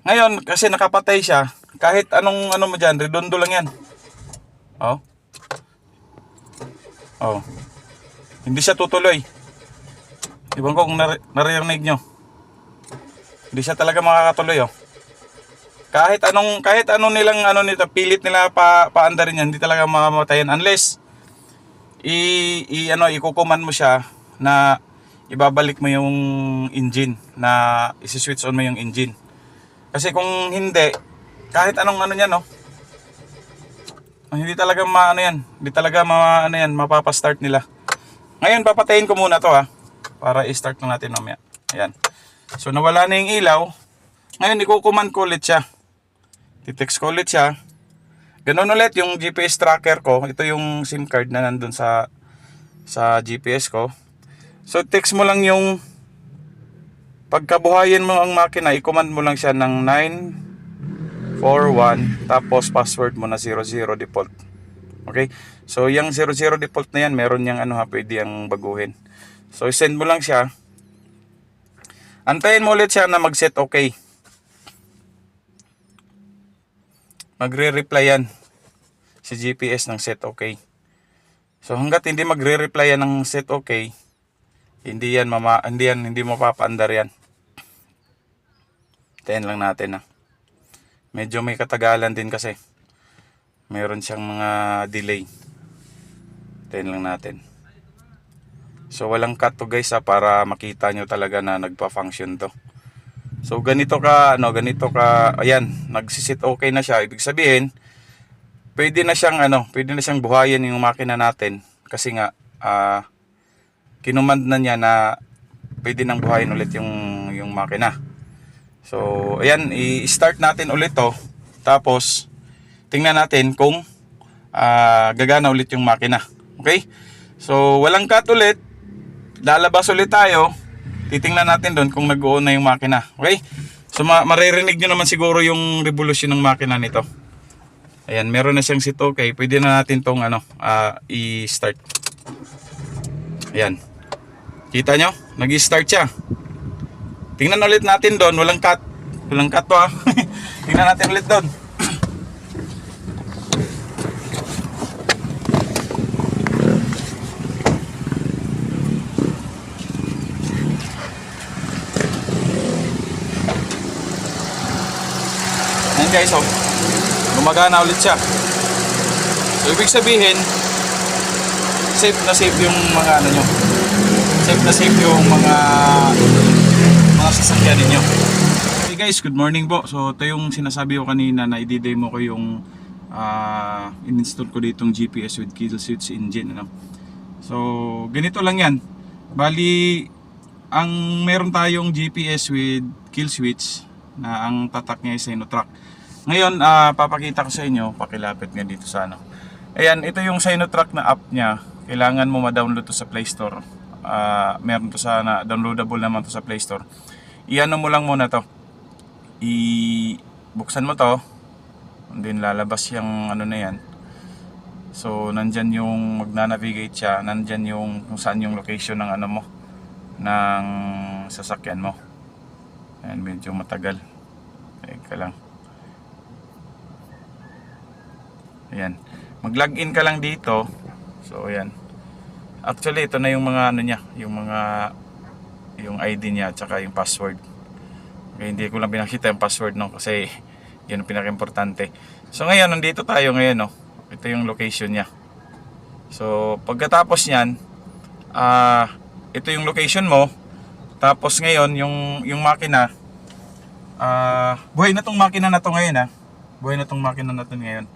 Ngayon, kasi nakapatay siya, kahit anong ano mo dyan, redondo lang yan. Oh. Oh. Hindi siya tutuloy. Ibang ko kung naririnig nyo. Hindi siya talaga makakatuloy, oh. Kahit anong nilang ano nito, pilit nila paandarin yan, hindi talaga mamamatayan unless ikukuman mo siya na ibabalik mo yung engine, na isi-switch on mo yung engine. Kasi kung hindi, kahit anong ano niyan, no, hindi talaga hindi talaga mapapa-start nila. Ngayon papatayin ko muna to, ha, para i-start na natin mamaya. Ayan. So nawala na yung ilaw. Ngayon ikukuman ko ulit siya. Titext ko ulit siya. Ganun ulit yung GPS tracker ko. Ito yung SIM card na nandun sa GPS ko. So text mo lang yung pagkabuhayin mo ang makina, i-command mo lang siya ng 941 tapos password mo na 00 default. Okay? So yung 00 default na yan, meron yang pwede yang baguhin. So send mo lang siya. Antayin mo ulit siya na mag-set okay. Magre-reply yan si GPS ng set okay. So hangga't hindi magre-reply yan ng set okay, hindi mapapaandar yan. Tayin lang natin, ha. Medyo may katagalan din kasi. Meron siyang mga delay. Tayin lang natin. So walang cut to, guys, ha, para makita nyo talaga na nagpa-function to. So ganito ka, ayan, nagsisit okay na siya. Ibig sabihin, pwede na siyang buhayin yung makina natin kasi nga kinumand na niya na pwede nang buhayin ulit yung makina. So ayan, i-start natin ulit to. Tapos tingnan natin kung gagana ulit yung makina. Okay? So walang cut ulit. Lalabas ulit tayo. Titingnan natin doon kung nag-on na yung makina. Okay? So maririnig nyo naman siguro yung revolution ng makina nito. Ayan, meron na siyang sit okay. Pwede na natin tong i-start. Ayan. Kita nyo? Nag-i-start siya. Tingnan ulit natin doon. Walang cut. Walang cut to, ha. Tingnan natin ulit doon. Ayan, guys, oh. Gumagana ulit siya. So ibig sabihin, safe na safe yung mga nyo. Safe na safe yung mga sasakyan ninyo. Hey guys, good morning po. So ito yung sinasabi ko kanina na i-demo ko yung in-install ko ditong GPS with kill switch engine, ano. So ganito lang yan. Bali, ang meron tayong GPS with kill switch na ang tatak niya ay Sinotrack. Ngayon, papakita ko sa inyo, pakilapit nga dito sa ano. Ayan, ito yung Sinotrack na app niya. Kailangan mo ma-download to sa Play Store. Meron to downloadable naman to sa Play Store. Iano mo lang muna to. Buksan mo to. And then lalabas yung ano na yan. So, nandyan yung magna-navigate siya. Nandyan yung kung saan yung location ng ano mo, ng sasakyan mo. Ayan, medyo matagal. Teka lang. Ayan. Mag-login ka lang dito. So, ayan. Actually, ito na yung mga ano niya, yung ID niya at saka yung password. Okay, hindi ko lang pinakita yung password, no, kasi yun ang pinaka-importante. So ngayon, nandito tayo ngayon, no. Ito yung location niya. So pagkatapos niyan, ito yung location mo. Tapos ngayon, yung makina, buhay na tong makina na to ngayon, ha. Buhay na tong makina na to ngayon.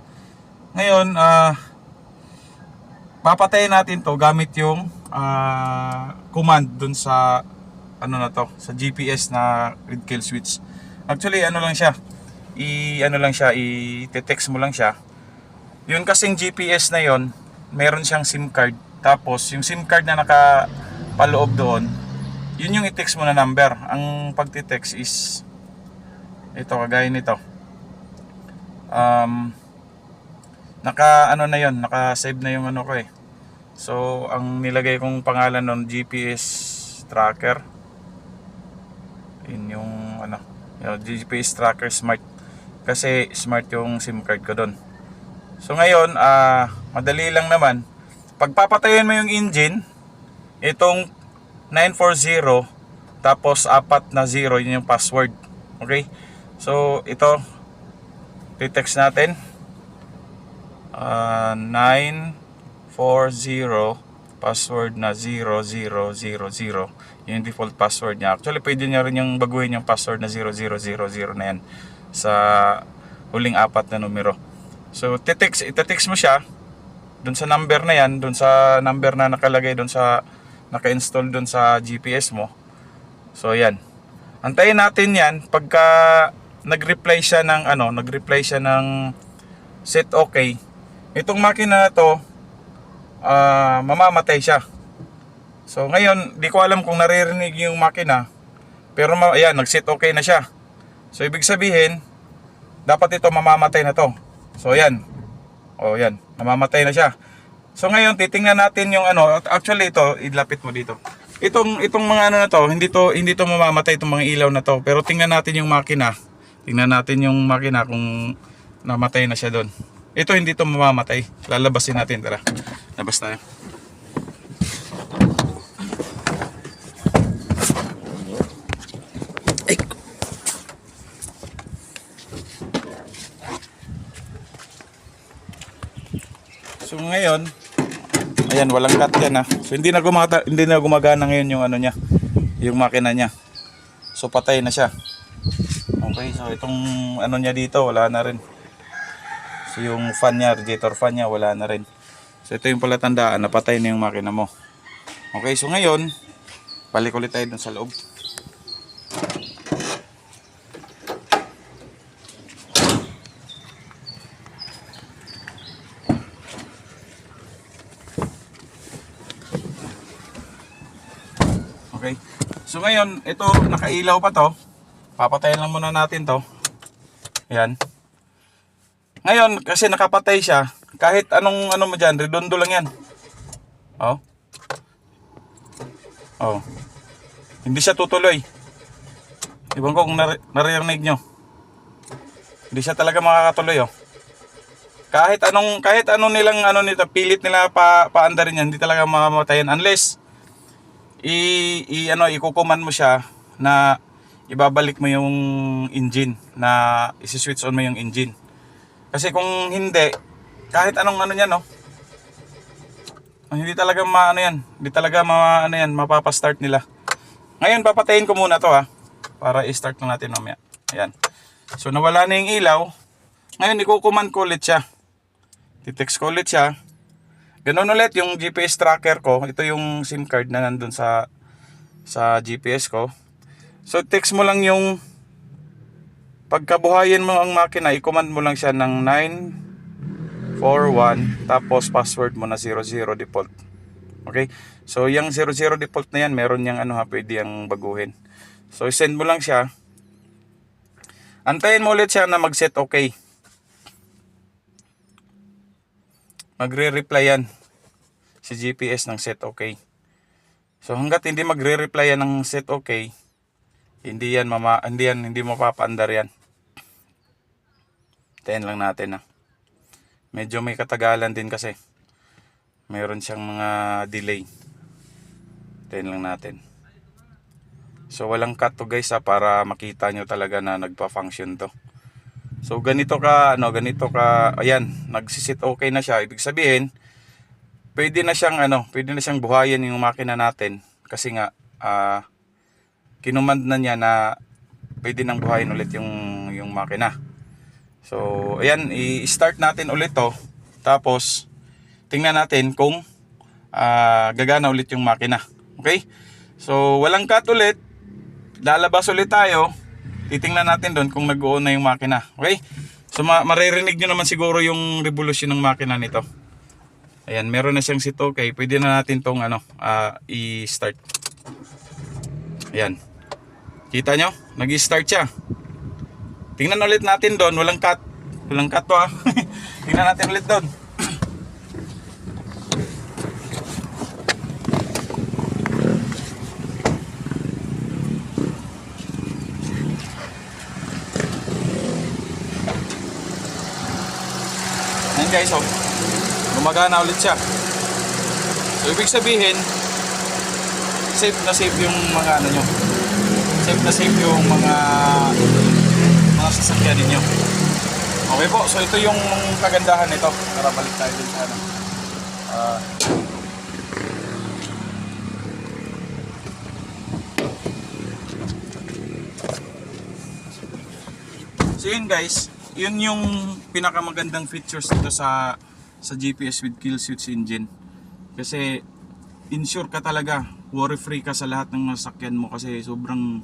Ngayon, papatayin natin to gamit yung command dun sa ano na to, sa GPS na with kill switch. Actually, ano lang siya, i-text mo lang siya. Yun kasing GPS na yon, meron siyang SIM card. Tapos yung SIM card na nakapaloob doon, yun yung i-text mo na number. Ang pagti-text is ito, kagaya nito. Naka-save na yung ano ko, eh. So, ang nilagay kong pangalan ng GPS tracker, yun yung ano, Yung GPS tracker smart. Kasi smart yung SIM card ko doon. So ngayon, madali lang naman. Pagpapatayin mo yung engine, itong 940, tapos 4 na 0, yun yung password. Okay? So ito, titext natin. 940, password na 0000. Yun yung default password niya. Actually, pwede niya rin yung baguhin yung password na 0000 na yan sa huling 4 na numero. So, itetext mo siya dun sa number na yan, dun sa number na nakalagay dun sa naka-install dun sa GPS mo. So, yan. Antayin natin yan pagka nag-reply siya ng set okay. Itong makina na to, mamamatay siya. So ngayon, di ko alam kung naririnig yung makina, pero ayan, nag-set okay na siya. So ibig sabihin, dapat ito mamamatay na to. So ayan. O yan, mamamatay na siya. So ngayon, titingnan natin yung actually ito, ilapit mo dito. Itong mga na to, hindi to mamamatay itong mga ilaw na to, pero tingnan natin yung makina. Tingnan natin yung makina kung namatay na siya doon. Ito hindi to mamamatay. Lalabasin natin, tara. Labas tayo. Ay. So ngayon, ayan, walang cut yan So hindi na gumagana ngayon yung niya, yung makina niya. So patay na siya. Okay, so itong niya dito, wala na rin. So yung fan niya, radiator fan niya, wala na rin. So ito yung palatandaan, napatay na yung makina mo. Okay, so ngayon, balik ulit tayo dun sa loob. Okay, so ngayon, ito nakailaw pa to. Papatayin lang muna natin to. Ayan. Ngayon, kasi nakapatay siya, kahit anong mo dyan, redondo lang yan. Oh. Hindi siya tutuloy. Ibang ko kung naririnig nyo. Hindi siya talaga makakatuloy, Kahit anong nilang nito, pilit nila paandarin yan, hindi talaga mamamatayan unless ikukuman mo siya na ibabalik mo yung engine, na isi-switch on mo yung engine. Kasi kung hindi, kahit anong niyan, hindi talaga hindi talaga mapapa-start nila. Ngayon papatayin ko muna to para i-start na natin mamaya. Ayan. So nawala na yung ilaw. Ngayon ikukuman ko ulit siya. Titext ko ulit siya. Ganun ulit yung GPS tracker ko. Ito yung SIM card na nandun sa GPS ko. So text mo lang yung pagkabuhayin mo ang makina, i-command mo lang siya ng 941 tapos password mo na 00 default. Okay? So yung 00 default na yan, meron yang pwede yang baguhin. So send mo lang siya. Antayin mo ulit siya na mag-set okay. Magre-reply yan si GPS ng set okay. So hangga't hindi magre-reply yan ng set okay, hindi mapapaandar yan. Tayin lang natin Medyo may katagalan din kasi. Meron siyang mga delay. Tayin lang natin. So walang cut to guys para makita nyo talaga na nagpa-function to. So ganito ka, ayan, nagsisit okay na siya. Ibig sabihin, pwede na siyang buhayin yung makina natin kasi nga kinumand na niya na pwede nang buhayin ulit yung makina. So ayan, i-start natin ulit to. Tapos tingnan natin kung gagana ulit yung makina. Okay? So walang cut ulit. Lalabas ulit tayo. Titingnan natin doon kung nag-on na yung makina. Okay? So maririnig nyo naman siguro yung revolution ng makina nito. Ayan, meron na siyang sit okay. Pwede na natin tong i-start. Ayan. Kita nyo? Nag-i-start siya. Tingnan ulit natin doon. Walang cut. Walang cut to Tingnan natin ulit doon. guys, oh. Gumagana ulit siya. So ibig sabihin, safe na safe yung mga ano nyo. Safe na safe yung mga sasakyan ninyo. Okay po, so ito yung kagandahan nito. Tara, balik tayo dun sa ano. So yun guys, yun yung pinakamagandang features dito sa GPS with Kill Switch engine. Kasi insure ka talaga, worry free ka sa lahat ng sasakyan mo kasi sobrang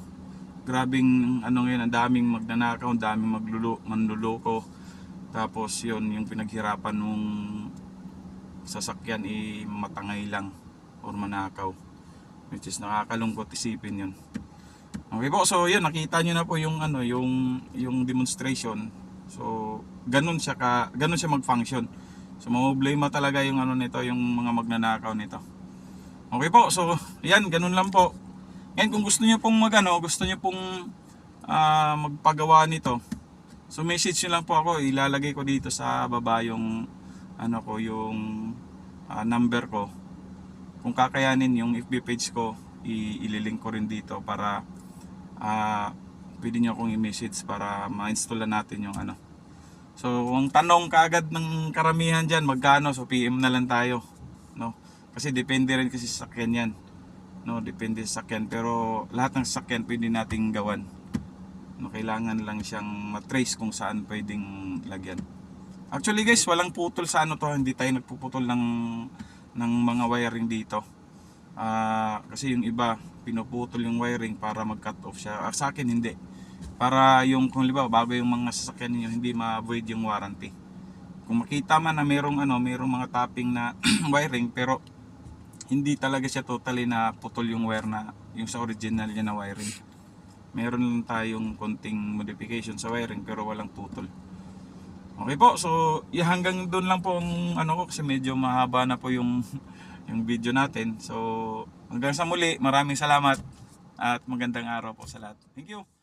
grabing ano ngayon, ang daming magnanakaw, ang daming manluloko. Tapos yun, yung pinaghirapan mong sasakyan matangay lang or manakaw, which is nakakalungkot isipin yun. Okay po, so yun, nakita nyo na po yung ano, yung demonstration. So ganun siya mag-function. So mamoblema talaga yung ano nito, yung mga magnanakaw nito. Okay po, so yan, ganun lang po. Ngayon kung gusto niyo pong magpagawa nito, so message niyo lang po ako, ilalagay ko dito sa baba yung ano ko, yung number ko. Kung kakayanin yung FB page ko, ililink ko rin dito para pwede niyo akong i-message para ma-install natin yung ano. So kung tanong kaagad ng karamihan diyan, magkano, so PM na lang tayo, no? Kasi depende rin kasi sa sakyan yan. No, depende sa sakyan, pero lahat ng sakyan pwede nating gawan. No, kailangan lang siyang matrace kung saan pwedeng lagyan. Actually guys, walang putol sa ano to, hindi tayo nagpuputol ng mga wiring dito. Kasi yung iba pinuputol yung wiring para mag-cut off siya. Sa akin hindi. Para yung kung liba bago yung mga sasakyan niyo hindi ma-void yung warranty. Kung makita man na merong mga tapping na wiring pero hindi talaga siya totally na putol yung wire na yung sa original niya na wiring. Meron lang tayong konting modification sa wiring pero walang putol. Okay po, so hanggang doon lang po ang ano ko kasi medyo mahaba na po yung video natin. So hanggang sa muli, maraming salamat at magandang araw po sa lahat. Thank you.